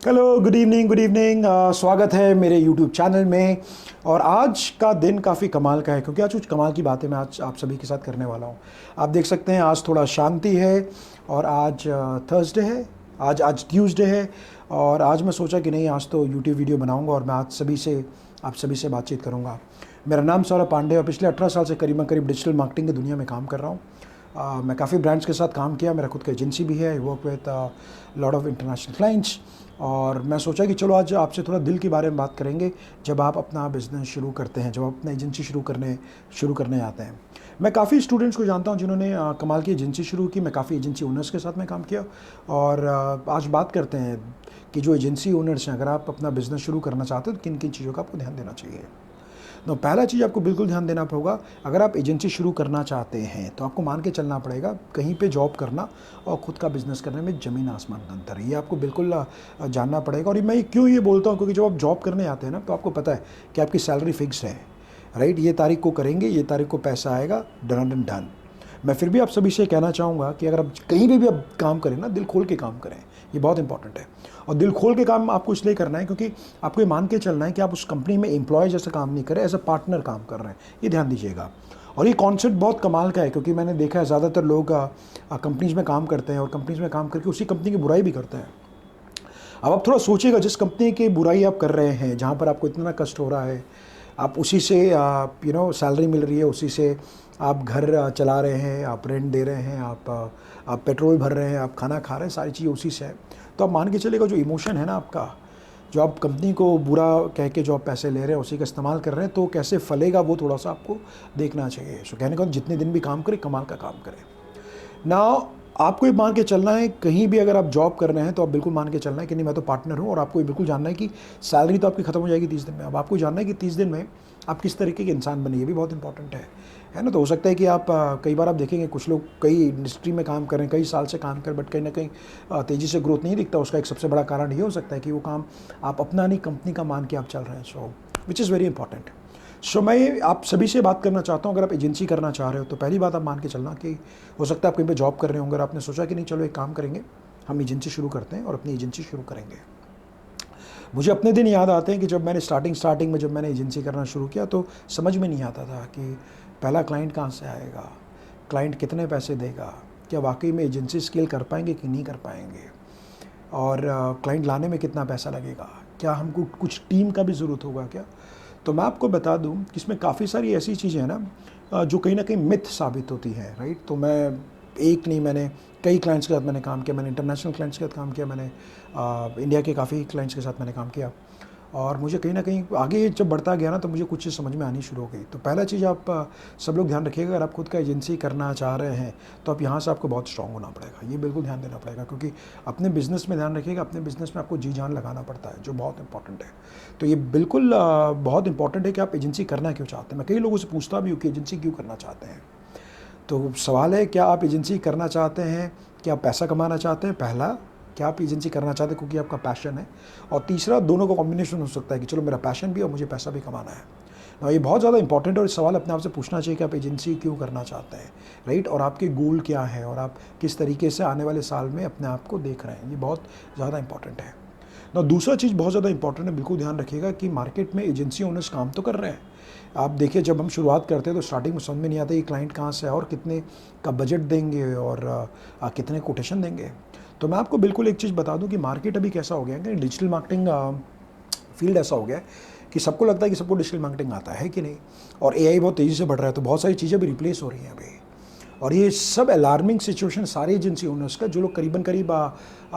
Hello, good evening स्वागत है मेरे यूट्यूब चैनल में। और आज का दिन काफ़ी कमाल का है क्योंकि आज कुछ कमाल की बातें मैं आज आप सभी के साथ करने वाला हूँ। आप देख सकते हैं आज थोड़ा शांति है और आज थर्सडे है, आज आज ट्यूसडे है। और आज मैं सोचा कि नहीं, आज तो यूट्यूब वीडियो बनाऊँगा और मैं आज आप सभी से बातचीत करूँगा। मेरा नाम सौरभ पांडे और पिछले 18 साल से करीबन करीब डिजिटल मार्केटिंग की दुनिया में काम कर रहा हूँ। मैं काफ़ी ब्रांड्स के साथ काम किया, मेरा खुद का एजेंसी भी है। I work with lot of international clients. और मैं सोचा कि चलो आज आपसे थोड़ा दिल के बारे में बात करेंगे। जब आप अपना बिज़नेस शुरू करते हैं, जब आप अपना एजेंसी शुरू करने आते हैं। मैं काफ़ी स्टूडेंट्स को जानता हूं जिन्होंने कमाल की एजेंसी शुरू की। मैं काफ़ी एजेंसी ओनर्स के साथ में काम किया। और आज बात करते हैं कि जो एजेंसी ओनर्स हैं, अगर आप अपना बिज़नेस शुरू करना चाहते हो तो किन किन चीज़ों का आपको ध्यान देना चाहिए। तो पहला चीज़ आपको बिल्कुल ध्यान देना होगा, अगर आप एजेंसी शुरू करना चाहते हैं तो आपको मान के चलना पड़ेगा कहीं पे जॉब करना और ख़ुद का बिज़नेस करने में ज़मीन आसमान का अंतर है। ये आपको बिल्कुल जानना पड़ेगा। और मैं क्यों ये बोलता हूँ, क्योंकि जब आप जॉब करने आते हैं ना तो आपको पता है कि आपकी सैलरी फिक्स है, राइट। ये तारीख को करेंगे, ये तारीख को पैसा आएगा, डन एंड डन। मैं फिर भी आप सभी से कहना चाहूँगा कि अगर आप कहीं भी आप काम करें ना, दिल खोल के काम करें। ये बहुत इंपॉर्टेंट है। और दिल खोल के काम आपको इसलिए करना है क्योंकि आपको ये मान के चलना है कि आप उस कंपनी में एम्प्लॉय जैसा काम नहीं कर रहे, एज अ पार्टनर काम कर रहे हैं। ये ध्यान दीजिएगा। और ये कॉन्सेप्ट बहुत कमाल का है क्योंकि मैंने देखा है ज़्यादातर लोग कंपनीज़ में काम करते हैं और कंपनीज़ में काम करके उसी कंपनी की बुराई भी करते हैं। अब आप थोड़ा सोचिएगा, जिस कंपनी की बुराई आप कर रहे हैं, जहाँ पर आपको इतना कष्ट हो रहा है, आप उसी से सैलरी मिल रही है, उसी से आप घर चला रहे हैं, आप रेंट दे रहे हैं, आप पेट्रोल भर रहे हैं, आप खाना खा रहे हैं, सारी चीज़ें उसी से है। तो आप मान के चलिएगा, जो इमोशन है ना आपका, जो आप कंपनी को बुरा कह के जो आप पैसे ले रहे हैं, उसी का इस्तेमाल कर रहे हैं, तो कैसे फलेगा वो थोड़ा सा आपको देखना चाहिए। सो कहने का जितने दिन भी काम करें, कमाल का काम करें ना। आपको ये मान के चलना है, कहीं भी अगर आप जॉब कर रहे हैं तो आप बिल्कुल मान के चलना है कि नहीं, मैं तो पार्टनर हूँ। और आपको ये बिल्कुल जानना है कि सैलरी तो आपकी ख़त्म हो जाएगी 30 दिन में। अब आपको जानना है कि 30 दिन में आप किस तरीके के इंसान बने, ये भी बहुत इंपॉर्टेंट है ना। तो हो सकता है कि आप कई बार आप देखेंगे कुछ लोग कई इंडस्ट्री में काम करें, कई साल से काम करें, बट कहीं ना कहीं तेज़ी से ग्रोथ नहीं दिखता। उसका एक सबसे बड़ा कारण ये हो सकता है कि वो काम आप अपना नहीं, कंपनी का मान के आप चल रहे हैं। सो विच इज़ वेरी इंपॉर्टेंट। सो मैं आप सभी से बात करना चाहता हूँ, अगर आप एजेंसी करना चाह रहे हो तो पहली बात आप मान के चलना कि हो सकता है आप कहीं पे जॉब कर रहे होंगे और आपने सोचा कि नहीं, चलो एक काम करेंगे, हम एजेंसी शुरू करते हैं और अपनी एजेंसी शुरू करेंगे। मुझे अपने दिन याद आते हैं कि जब मैंने स्टार्टिंग में जब मैंने एजेंसी करना शुरू किया तो समझ में नहीं आता था कि पहला क्लाइंट कहाँ से आएगा, क्लाइंट कितने पैसे देगा, क्या वाकई में एजेंसी स्केल कर पाएंगे कि नहीं कर पाएंगे, और क्लाइंट लाने में कितना पैसा लगेगा, क्या हमको कुछ टीम का भी ज़रूरत होगा क्या। तो मैं आपको बता दूं कि इसमें काफ़ी सारी ऐसी चीज़ें हैं ना जो कहीं ना कहीं मिथ साबित होती है, राइट। तो मैं एक नहीं, मैंने कई क्लाइंट्स के साथ मैंने काम किया। मैंने इंटरनेशनल क्लाइंट्स के साथ काम किया, मैंने इंडिया के काफ़ी क्लाइंट्स के साथ मैंने काम किया। और मुझे कहीं ना कहीं आगे जब बढ़ता गया ना तो मुझे कुछ चीज़ समझ में आनी शुरू हो गई। तो पहला चीज़ आप सब लोग ध्यान रखिएगा, अगर आप खुद का एजेंसी करना चाह रहे हैं तो आप यहाँ से आपको बहुत स्ट्रांग होना पड़ेगा। ये बिल्कुल ध्यान देना पड़ेगा क्योंकि अपने बिज़नेस में ध्यान रखिएगा, अपने बिज़नेस में आपको जी जान लगाना पड़ता है, जो बहुत इंपॉर्टेंट है। तो ये बिल्कुल बहुत इंपॉर्टेंट है कि आप एजेंसी करना क्यों चाहते हैं। मैं कई लोगों से पूछता भी हूँ कि एजेंसी क्यों करना चाहते हैं। तो सवाल है, क्या आप एजेंसी करना चाहते हैं, क्या आप पैसा कमाना चाहते हैं। पहला, क्या आप एजेंसी करना चाहते हैं क्योंकि आपका पैशन है। और तीसरा, दोनों का कॉम्बिनेशन हो सकता है कि चलो मेरा पैशन भी और मुझे पैसा भी कमाना है ना। ये बहुत ज़्यादा इंपॉर्टेंट है और इस सवाल अपने आप से पूछना चाहिए कि आप एजेंसी क्यों करना चाहते हैं, राइट। और आपके गोल क्या है और आप किस तरीके से आने वाले साल में अपने आप को देख रहे हैं, ये बहुत ज़्यादा इंपॉर्टेंट है ना। दूसरा चीज़ बहुत ज़्यादा इंपॉर्टेंट है, बिल्कुल ध्यान रखिएगा कि मार्केट में एजेंसी ओनर्स काम तो कर रहे हैं। आप देखिए, जब हम शुरुआत करते हैं तो स्टार्टिंग में समझ में नहीं आता कि क्लाइंट कहाँ से है और कितने का बजट देंगे और कितने कोटेशन देंगे। तो मैं आपको बिल्कुल एक चीज़ बता दूं कि मार्केट अभी कैसा हो गया है कि डिजिटल मार्केटिंग फील्ड ऐसा हो गया है कि सबको लगता है कि सबको डिजिटल मार्केटिंग आता है कि नहीं। और एआई बहुत तेज़ी से बढ़ रहा है, तो बहुत सारी चीज़ें भी रिप्लेस हो रही हैं अभी। और ये सब अलार्मिंग सिचुएशन सारे एजेंसी ओनर्स का, जो लोग करीबन करीब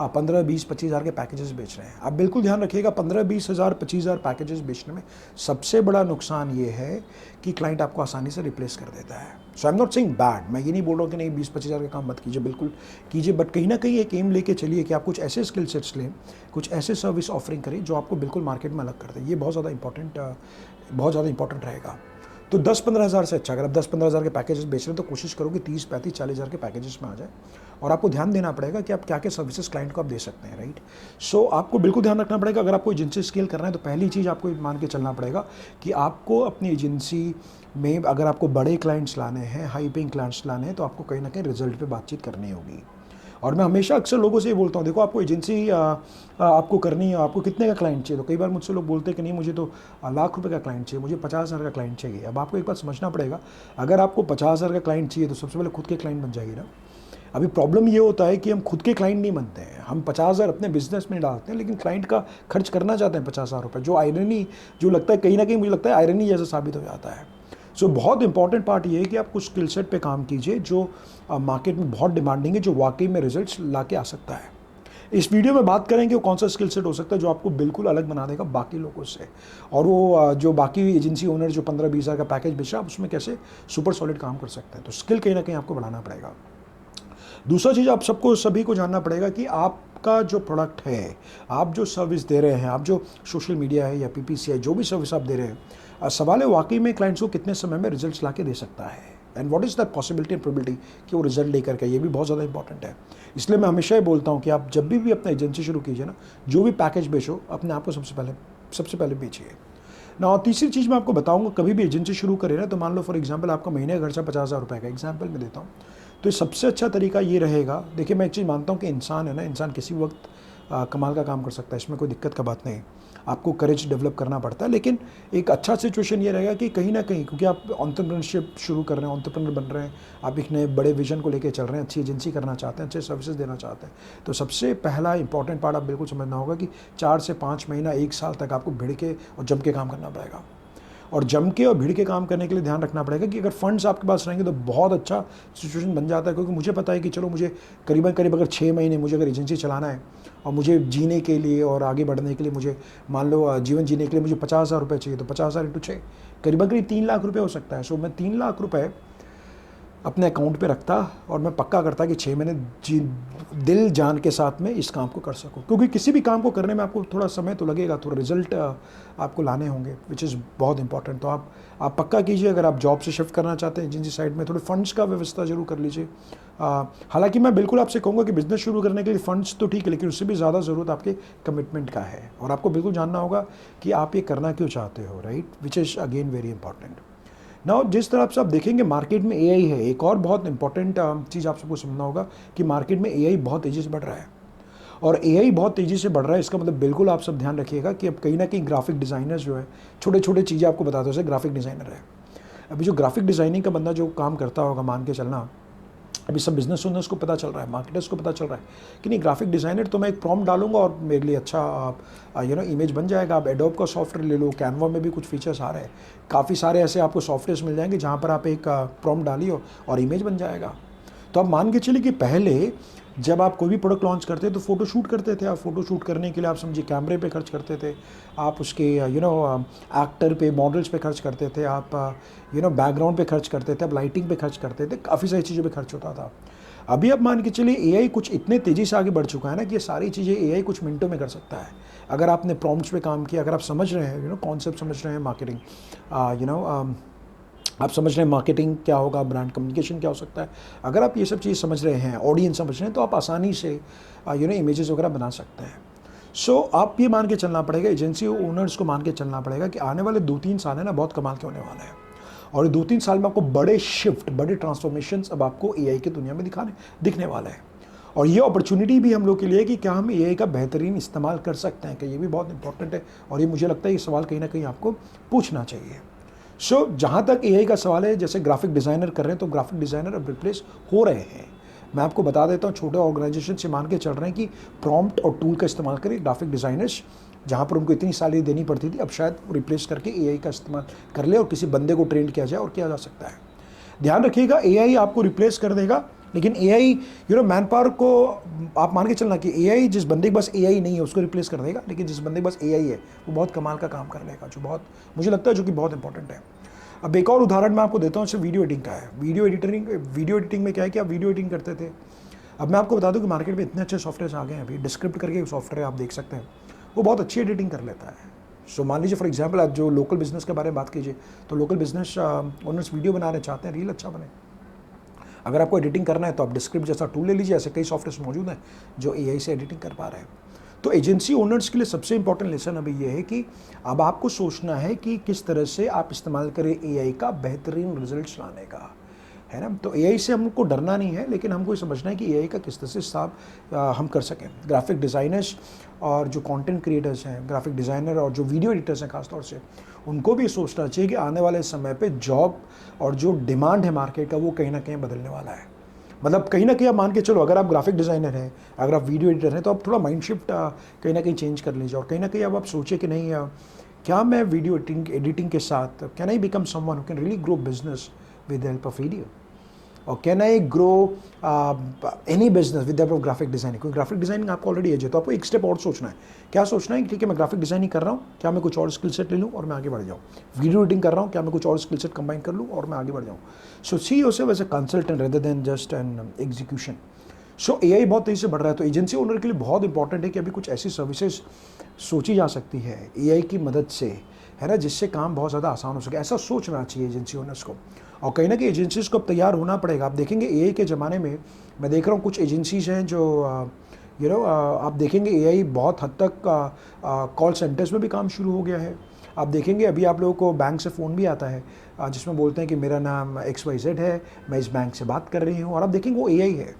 15-20-25 हज़ार के पैकेजेस बेच रहे हैं। आप बिल्कुल ध्यान रखिएगा, 15-20 हज़ार 25 हज़ार पैकेजेस बेचने में सबसे बड़ा नुकसान ये है कि क्लाइंट आपको आसानी से रिप्लेस कर देता है। So I am not saying bad, मैं ये नहीं बोल रहा हूँ कि नहीं 20-25 हज़ार का काम मत कीजिए, बिल्कुल कीजिए, बट कहीं ना कहीं एक एम लेके चलिए कि आप कुछ ऐसे स्किल सेट्स लें, कुछ ऐसे सर्विस ऑफरिंग करें जो आपको बिल्कुल मार्केट में अलग कर दे। ये बहुत ज़्यादा इंपॉर्टेंट रहेगा। तो 10-15 हज़ार से अच्छा, अगर आप 10-15 हज़ार के पैकेजेस बेच रहे हैं तो कोशिश करो कि 30-35-40 हज़ार के पैकेजेस में आ जाए। और आपको ध्यान देना पड़ेगा कि आप क्या क्या सर्विसेज क्लाइंट को आप दे सकते हैं, राइट। सो आपको बिल्कुल ध्यान रखना पड़ेगा, अगर आपको एजेंसी स्केल करना है तो पहली चीज़ आपको मान के चलना पड़ेगा कि आपको अपनी एजेंसी में अगर आपको बड़े क्लाइंट्स लाने हैं, हाई पेइंग क्लाइंट्स लाने हैं, तो आपको कहीं ना कहीं रिजल्ट पर बातचीत करनी होगी। और मैं हमेशा अक्सर लोगों से ये बोलता हूँ, देखो आपको एजेंसी आपको करनी है, आपको कितने का क्लाइंट चाहिए? तो कई बार मुझसे लोग बोलते हैं कि नहीं मुझे तो लाख रुपए का क्लाइंट चाहिए, मुझे 50,000 का क्लाइंट चाहिए। अब आपको एक बात समझना पड़ेगा, अगर आपको 50,000 का क्लाइंट चाहिए तो सबसे पहले खुद के क्लाइंट बन जाएगी ना। अभी प्रॉब्लम ये होता है कि हम खुद के क्लाइंट नहीं बनते हैं, हम 50,000 अपने बिजनेस में डालते हैं लेकिन क्लाइंट का खर्च करना चाहते हैं 50,000 रुपये, जो आयरनी, जो लगता है कहीं ना कहीं मुझे लगता है आयरनी जैसा साबित हो जाता है। सो बहुत इंपॉर्टेंट पार्ट ये है कि आप कुछ स्किल सेट पे काम कीजिए जो मार्केट में बहुत डिमांडिंग है, जो वाकई में रिजल्ट्स ला के आ सकता है। इस वीडियो में बात करेंगे वो कौन सा स्किल सेट हो सकता है जो आपको बिल्कुल अलग बना देगा बाकी लोगों से, और वो जो बाकी एजेंसी ओनर जो 15-20 हज़ार का पैकेज बेच रहा है, आप उसमें कैसे सुपर सॉलिड काम कर सकते हैं। तो स्किल कहीं ना कहीं आपको बढ़ाना पड़ेगा। दूसरा चीज़ आप सबको सभी को जानना पड़ेगा कि आपका जो प्रोडक्ट है, आप जो सर्विस दे रहे हैं, आप जो सोशल मीडिया है या पीपीसी है, जो भी सर्विस आप दे रहे हैं, सवाल है वाकई में क्लाइंट्स को कितने समय में रिजल्ट्स ला के दे सकता है, and what is the possibility and probability कि वो रिजल्ट लेकर के, ये भी बहुत ज़्यादा इंपॉर्टेंट है। इसलिए मैं हमेशा ही बोलता हूँ कि आप जब भी अपना एजेंसी शुरू कीजिए ना, जो भी पैकेज बेचो, अपने आप को सबसे पहले बेचिए ना। और तीसरी चीज़ मैं आपको बताऊंगा, कभी भी एजेंसी शुरू करें ना, तो मान लो फॉर एग्जांपल आपका महीने का खर्चा 50,000 रुपये का एग्जांपल मैं देता हूँ, तो सबसे अच्छा तरीका ये रहेगा। देखिए मैं एक चीज़ मानता हूँ कि इंसान है ना, इंसान किसी वक्त कमाल का काम कर सकता है, इसमें कोई दिक्कत का बात नहीं। आपको करेज डेवलप करना पड़ता है, लेकिन एक अच्छा सिचुएशन ये रहेगा कि कहीं ना कहीं, क्योंकि आप एंटरप्रेन्योरशिप शुरू कर रहे हैं, एंटरप्रेन्योर बन रहे हैं, आप एक नए बड़े विजन को लेकर चल रहे हैं, अच्छी एजेंसी करना चाहते हैं, अच्छे सर्विसेज देना चाहते हैं, तो सबसे पहला इंपॉर्टेंट पार्ट आप बिल्कुल समझना होगा कि 4 से 5 महीना 1 साल तक आपको भिड़ के और जम के काम करना पड़ेगा। और जम के और भीड़ के काम करने के लिए ध्यान रखना पड़ेगा कि अगर फंड्स आपके पास रहेंगे तो बहुत अच्छा सिचुएशन बन जाता है, क्योंकि मुझे पता है कि चलो मुझे करीब अगर 6 महीने मुझे अगर एजेंसी चलाना है और मुझे जीने के लिए और आगे बढ़ने के लिए, मुझे मान लो जीवन जीने के लिए मुझे 50,000 रुपये चाहिए, तो 50,000 इंटू 6 करीब 3 लाख रुपये हो सकता है। सो मैं 3 लाख रुपये अपने अकाउंट पे रखता और मैं पक्का करता कि 6 महीने दिल जान के साथ में इस काम को कर सकूं, क्योंकि किसी भी काम को करने में आपको थोड़ा समय तो लगेगा, थोड़ा रिजल्ट आपको लाने होंगे, विच इज़ बहुत इंपॉर्टेंट। तो आप पक्का कीजिए, अगर आप जॉब से शिफ्ट करना चाहते हैं एजेंसी साइड में, थोड़े फंड्स का व्यवस्था जरूर कर लीजिए। हालांकि मैं बिल्कुल आपसे कहूँगा कि बिजनेस शुरू करने के लिए फंड्स तो ठीक है, लेकिन उससे भी ज़्यादा ज़रूरत आपके कमिटमेंट का है, और आपको बिल्कुल जानना होगा कि आप ये करना क्यों चाहते हो, right, which is again very important. Now जिस तरह से आप देखेंगे मार्केट में एआई है, एक और बहुत इंपॉर्टेंट चीज़ आप सबको समझना होगा कि मार्केट में एआई बहुत तेज़ी से बढ़ रहा है, और एआई बहुत तेज़ी से बढ़ रहा है, इसका मतलब बिल्कुल आप सब ध्यान रखिएगा कि अब कहीं ना कहीं ग्राफिक डिज़ाइनर्स जो है, छोटे छोटे चीज़ें आपको बताते हैं, जैसे ग्राफिक डिज़ाइनर है, अभी जो ग्राफिक डिज़ाइनिंग का बंदा जो काम करता होगा, मान के चलना अभी सब बिजनेस ओनर्स को पता चल रहा है, मार्केटर्स को पता चल रहा है कि नहीं, ग्राफिक डिज़ाइनर तो मैं एक प्रॉम्प्ट डालूंगा और मेरे लिए अच्छा इमेज बन जाएगा। आप एडोब का सॉफ्टवेयर ले लो, कैनवा में भी कुछ फीचर्स आ रहे हैं, काफ़ी सारे ऐसे आपको सॉफ्टवेयर्स मिल जाएंगे जहाँ पर आप एक प्रॉम्प्ट डालिए और इमेज बन जाएगा। तो आप मान के चलिए कि पहले जब आप कोई भी प्रोडक्ट लॉन्च करते तो फ़ोटो शूट करते थे, आप फ़ोटो शूट करने के लिए आप समझिए कैमरे पे खर्च करते थे, आप उसके एक्टर पे, मॉडल्स पे खर्च करते थे, आप बैकग्राउंड पे खर्च करते थे, आप लाइटिंग पे खर्च करते थे, काफ़ी सारी चीज़ों पे खर्च होता था। अभी आप मान के चलिए एआई कुछ इतने तेज़ी से आगे बढ़ चुका है ना कि ये सारी चीज़ें एआई कुछ मिनटों में कर सकता है, अगर आपने प्रॉम्प्ट्स पे काम किया, अगर आप समझ रहे हैं कॉन्सेप्ट समझ रहे हैं, मार्केटिंग आप समझ रहे हैं, मार्केटिंग क्या होगा, ब्रांड कम्युनिकेशन क्या हो सकता है, अगर आप ये सब चीज़ समझ रहे हैं, ऑडियंस समझ रहे हैं, तो आप आसानी से इमेजेस वगैरह बना सकते हैं। सो आप ये मान के चलना पड़ेगा, एजेंसी ओनर्स को मान के चलना पड़ेगा कि आने वाले 2-3 साल है ना, बहुत कमाल के होने वाले हैं, और 2-3 साल में आपको बड़े शिफ्ट, बड़े ट्रांसफॉर्मेशंस अब आपको एआई की दुनिया में दिखने वाले हैं। और ये अपॉर्चुनिटी भी हम लोग के लिए है कि क्या हम एआई का बेहतरीन इस्तेमाल कर सकते हैं, कि ये भी बहुत इंपॉर्टेंट है, और ये मुझे लगता है ये सवाल कहीं ना कहीं आपको पूछना चाहिए। सो जहाँ तक एआई का सवाल है, जैसे ग्राफिक डिज़ाइनर कर रहे हैं, तो ग्राफिक डिज़ाइनर अब रिप्लेस हो रहे हैं। मैं आपको बता देता हूँ, छोटे ऑर्गेनाइजेशन से मान के चल रहे हैं कि प्रॉम्प्ट और टूल का इस्तेमाल करें ग्राफिक डिज़ाइनर्स, जहाँ पर उनको इतनी सैलरी देनी पड़ती थी, अब शायद रिप्लेस करके एआई का इस्तेमाल कर ले और किसी बंदे को ट्रेन किया जाए और किया जा सकता है। ध्यान रखिएगा, एआई आपको रिप्लेस कर देगा, लेकिन एआई मैन पावर को आप मान के चलना कि एआई, जिस बंदे के पास एआई नहीं है उसको रिप्लेस कर देगा, लेकिन जिस बंदे के पास एआई है वो बहुत कमाल का काम कर लेगा, जो बहुत मुझे लगता है जो कि बहुत इंपॉर्टेंट है। अब एक और उदाहरण मैं आपको देता हूँ, सिर्फ वीडियो एडिटिंग का है। वीडियो एडिटिंग में क्या है कि आप वीडियो एडिटिंग करते थे, अब मैं आपको बता दूं कि मार्केट में इतने अच्छे सॉफ्टवेयर आ गए हैं, अभी डिस्क्रिप्ट करके एक सॉफ्टवेयर आप देख सकते हैं, वो बहुत अच्छी एडिटिंग कर लेता है। सो मान लीजिए फॉर एग्जांपल आप जो लोकल बिजनेस के बारे में बात कीजिए, तो लोकल बिजनेस ओनर्स वीडियो बनाना चाहते हैं, रील अच्छा बने, अगर आपको एडिटिंग करना है तो आप डिस्क्रिप्ट जैसा टूल ले लीजिए, ऐसे कई सॉफ्टवेयर मौजूद हैं जो एआई से एडिटिंग कर पा रहे हैं। तो एजेंसी ओनर्स के लिए सबसे इंपॉर्टेंट लेसन अभी ये है कि अब आपको सोचना है कि किस तरह से आप इस्तेमाल करें एआई का बेहतरीन रिजल्ट्स लाने का, है ना। तो एआई से हमको डरना नहीं है, लेकिन हमको ये समझना है कि एआई का किस तरह से हिसाब हम कर सकें। ग्राफिक डिज़ाइनर्स और जो कंटेंट क्रिएटर्स हैं, ग्राफिक डिज़ाइनर और जो वीडियो एडिटर्स हैं खासतौर से, उनको भी सोचना चाहिए कि आने वाले समय पे जॉब और जो डिमांड है मार्केट का वो कहीं ना कहीं बदलने वाला है। मतलब कहीं ना कहीं आप मान के चलो, अगर आप ग्राफिक डिज़ाइनर हैं, अगर आप वीडियो एडिटर हैं, तो आप थोड़ा माइंड शिफ्ट कहीं ना कहीं चेंज कर लीजिए, और कहीं ना कहीं अब आप सोचिए कि नहीं, क्या मैं वीडियो एडिटिंग के साथ can I become someone who can really grow business with the help of video, और can I grow any business with the help of graphic designing. क्योंकि ग्राफिक डिज़ाइनिंग आपको ऑलरेडी है, तो आपको एक स्टेप और सोचना है। क्या सोचना है कि ठीक है, मैं ग्राफिक डिज़ाइनिंग कर रहा हूँ, क्या मैं कुछ और स्किल सेट ले लूँ और मैं आगे बढ़ जाऊँ। वीडियो एडिटिंग कर रहा हूँ, क्या मैं कुछ और स्किल सेट कंबाइन कर लूँ और मैं आगे बढ़ जाऊँ। So see yourself as a consultant rather than just an execution. So AI बहुत तेज़ी से बढ़ रहा है, तो एजेंसी ओनर के लिए बहुत इंपॉर्टेंट है कि अभी कुछ ऐसी सर्विसेज सोची जा सकती है एआई की मदद से, है ना, जिससे काम बहुत ज़्यादा आसान हो सके। ऐसा सोचना चाहिए एजेंसी ओनर्स को, और कहीं ना कहीं एजेंसीज को अब तैयार होना पड़ेगा। आप देखेंगे एआई के ज़माने में, मैं देख रहा हूँ कुछ एजेंसीज हैं जो आप देखेंगे एआई बहुत हद तक कॉल सेंटर्स में भी काम शुरू हो गया है। आप देखेंगे अभी आप लोगों को बैंक से फ़ोन भी आता है जिसमें बोलते हैं कि मेरा नाम XYZ है, मैं इस बैंक से बात कर रही हूँ, और आप देखेंगे वो एआई है।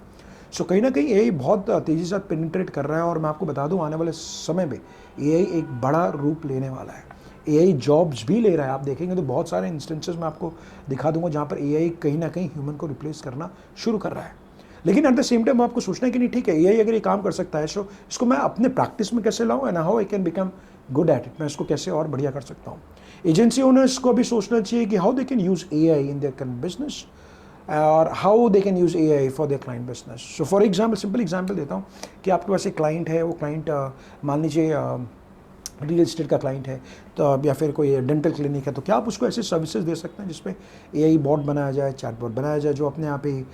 सो कहीं ना कहीं एआई बहुत तेज़ी से पेनिट्रेट कर रहा है, और मैं आपको बता दूं आने वाले समय में एआई एक बड़ा रूप लेने वाला है। एआई जॉब्स भी ले रहा है। आप देखेंगे तो बहुत सारे इंस्टेंसेस मैं आपको दिखा दूंगा जहाँ पर एआई कहीं ना कहीं ह्यूमन को रिप्लेस करना शुरू कर रहा है। लेकिन एट द सेम टाइम आपको सोचना है कि नहीं, ठीक है, एआई अगर ये काम कर सकता है, सो इसको मैं अपने प्रैक्टिस में कैसे लाऊं, and how I can become good at it, मैं इसको कैसे और बढ़िया कर सकता हूँ। एजेंसी ओनर्स को भी सोचना चाहिए कि how they can use AI in their business, और how they can use AI for their client business. So for example, simple example देता हूँ कि आपके पास एक क्लाइंट है, वो क्लाइंट मान लीजिए रियल एस्टेट का क्लाइंट है, तो या फिर कोई डेंटल क्लिनिक है, तो क्या आप उसको ऐसी सर्विसेज दे सकते हैं जिसमें एआई बॉट बनाया जाए, चैट बॉट बनाया जाए, जो अपने आप ही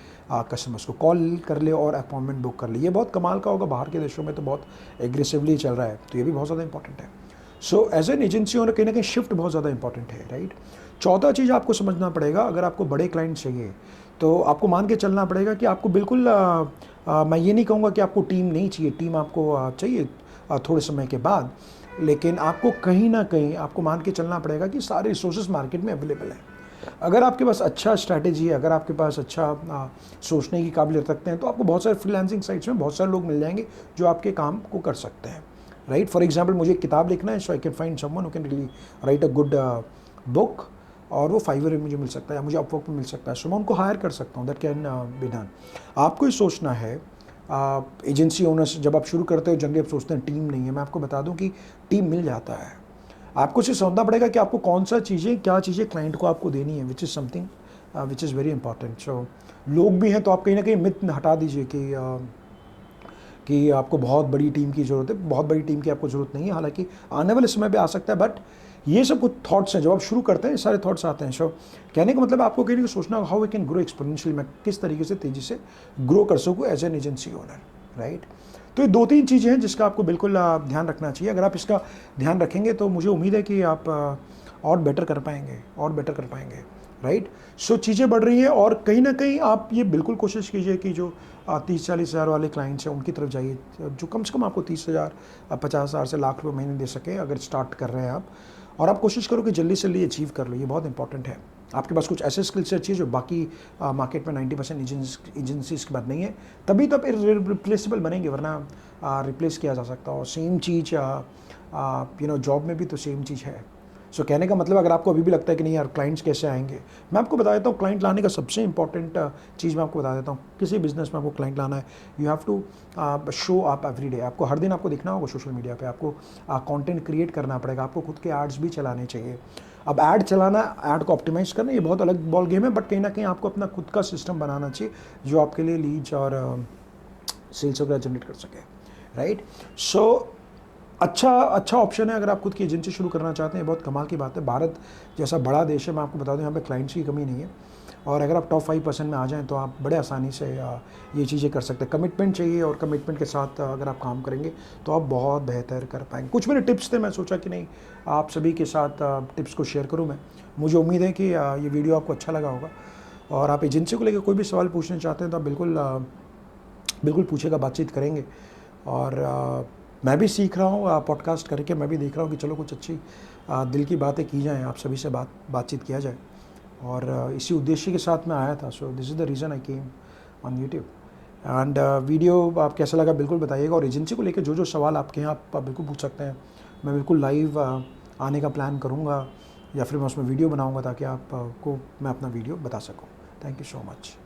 कस्टमर्स को कॉल कर ले और अपॉइंटमेंट बुक कर ले। ये बहुत कमाल का होगा, बाहर के देशों में तो बहुत एग्रेसिवली चल रहा है, तो ये भी बहुत ज़्यादा इंपॉर्टेंट है। So as an agency owner कहीं ना कहीं शिफ्ट बहुत ज़्यादा इंपॉर्टेंट है, राइट। चौथा चीज़ आपको समझना पड़ेगा, अगर आपको बड़े क्लाइंट चाहिए तो आपको मान के चलना पड़ेगा कि आपको बिल्कुल मैं ये नहीं कहूँगा कि आपको टीम नहीं चाहिए, टीम आपको चाहिए थोड़े समय के बाद, लेकिन आपको कहीं ना कहीं आपको मान के चलना पड़ेगा कि सारे रिसोर्सेज मार्केट में अवेलेबल हैं। अगर आपके पास अच्छा स्ट्रैटेजी है, अगर आपके पास अच्छा सोचने की काबिलियत रखते हैं, तो आपको बहुत सारे फ्रीलांसिंग साइट्स में बहुत सारे लोग मिल जाएंगे जो आपके काम को कर सकते हैं, राइट। फॉर एग्जाम्पल, मुझे एक किताब लिखना है, so I can find someone who can really write a good book, और वो फाइवर में मुझे मिल सकता है, मुझे अपवर्क में मिल सकता है, सो मैं उनको हायर कर सकता हूँ। That can be done. आपको ये सोचना है, एजेंसी ओनर्स जब आप शुरू करते हो जनरली आप सोचते हैं टीम नहीं है। मैं आपको बता दूं कि टीम मिल जाता है। आपको सिर्फ समझना पड़ेगा कि आपको कौन सा चीज़ें, क्या चीज़ें क्लाइंट को आपको देनी है, which is something which is very important. So लोग भी हैं, तो आप कहीं ना कहीं मिथ हटा दीजिए कि आपको बहुत बड़ी टीम की ज़रूरत है। बहुत बड़ी टीम की आपको ज़रूरत नहीं है, हालांकि आने वाले समय पे आ सकता है, बट ये सब कुछ थॉट्स हैं, जब आप शुरू करते हैं ये सारे थॉट्स आते हैं। सो कहने का मतलब आपको कहीं ना कहीं सोचना how we can grow exponentially, मैं किस तरीके से तेज़ी से ग्रो कर सकूँ as an agency owner, right. तो ये 2-3 चीज़ें हैं जिसका आपको बिल्कुल ध्यान रखना चाहिए। अगर आप इसका ध्यान रखेंगे तो मुझे उम्मीद है कि आप और बेटर कर पाएंगे, राइट। सो चीज़ें बढ़ रही हैं, और कहीं ना कहीं आप ये बिल्कुल कोशिश कीजिए कि जो 30-40 हज़ार वाले क्लाइंट्स हैं उनकी तरफ जाइए, जो कम से कम आपको 30,000 50,000 से लाख रुपये महीने दे सके अगर स्टार्ट कर रहे हैं आप। और आप कोशिश करो कि जल्दी से जल्दी अचीव कर लो, ये बहुत इंपॉर्टेंट है। आपके पास कुछ ऐसे स्किल सेट चाहिए जो बाकी मार्केट में 90% एजेंसीज के बाद नहीं है, तभी तो आप रिप्लेसेबल बनेंगे, वरना रिप्लेस किया जा सकता हो। सेम चीज़ जॉब में भी तो सेम चीज़ है। सो कहने का मतलब, अगर आपको अभी भी लगता है कि नहीं यार क्लाइंट्स कैसे आएंगे, मैं आपको बता देता हूँ क्लाइंट लाने का सबसे इंपॉर्टेंट चीज़ मैं आपको बता देता हूँ। किसी बिजनेस में आपको क्लाइंट लाना है, you have to show up every day. आपको हर दिन आपको दिखना होगा सोशल मीडिया पे, आपको कंटेंट क्रिएट करना पड़ेगा, आपको खुद के एड्स भी चलाने चाहिए। अब ऐड चलाना, ऐड को ऑप्टिमाइज़ करना, ये बहुत अलग बॉल गेम है, बट कहीं ना कहीं आपको अपना खुद का सिस्टम बनाना चाहिए जो आपके लिए लीड्स और सेल्स वगैरह जनरेट कर सके, राइट। सो अच्छा ऑप्शन है अगर आप खुद की एजेंसी शुरू करना चाहते हैं। बहुत कमाल की बात है, भारत जैसा बड़ा देश है, मैं आपको बता दूं यहाँ पे क्लाइंट्स की कमी नहीं है, और अगर आप टॉप 5% में आ जाएं तो आप बड़े आसानी से ये चीज़ें कर सकते हैं। कमिटमेंट चाहिए, और कमिटमेंट के साथ अगर आप काम करेंगे तो आप बहुत बेहतर कर पाएंगे। कुछ मेरे टिप्स थे, मैं सोचा कि नहीं आप सभी के साथ टिप्स को शेयर करूँ मैं। मुझे उम्मीद है कि ये वीडियो आपको अच्छा लगा होगा, और आप एजेंसी को लेकर कोई भी सवाल पूछना चाहते हैं तो आप बिल्कुल पूछेगा, बातचीत करेंगे। और मैं भी सीख रहा हूँ पॉडकास्ट करके, मैं भी देख रहा हूँ कि चलो कुछ अच्छी दिल की बातें की जाएँ, आप सभी से बातचीत किया जाए। और इसी उद्देश्य के साथ मैं आया था। So this is the reason I came on YouTube. And video आप कैसा लगा बिल्कुल बताइएगा, और एजेंसी को लेकर जो जो सवाल आपके हैं आप बिल्कुल पूछ सकते हैं। मैं बिल्कुल लाइव आने का प्लान करूँगा, या फिर मैं उसमें वीडियो बनाऊँगा ताकि आपको मैं अपना वीडियो बता सकूँ। Thank you so much.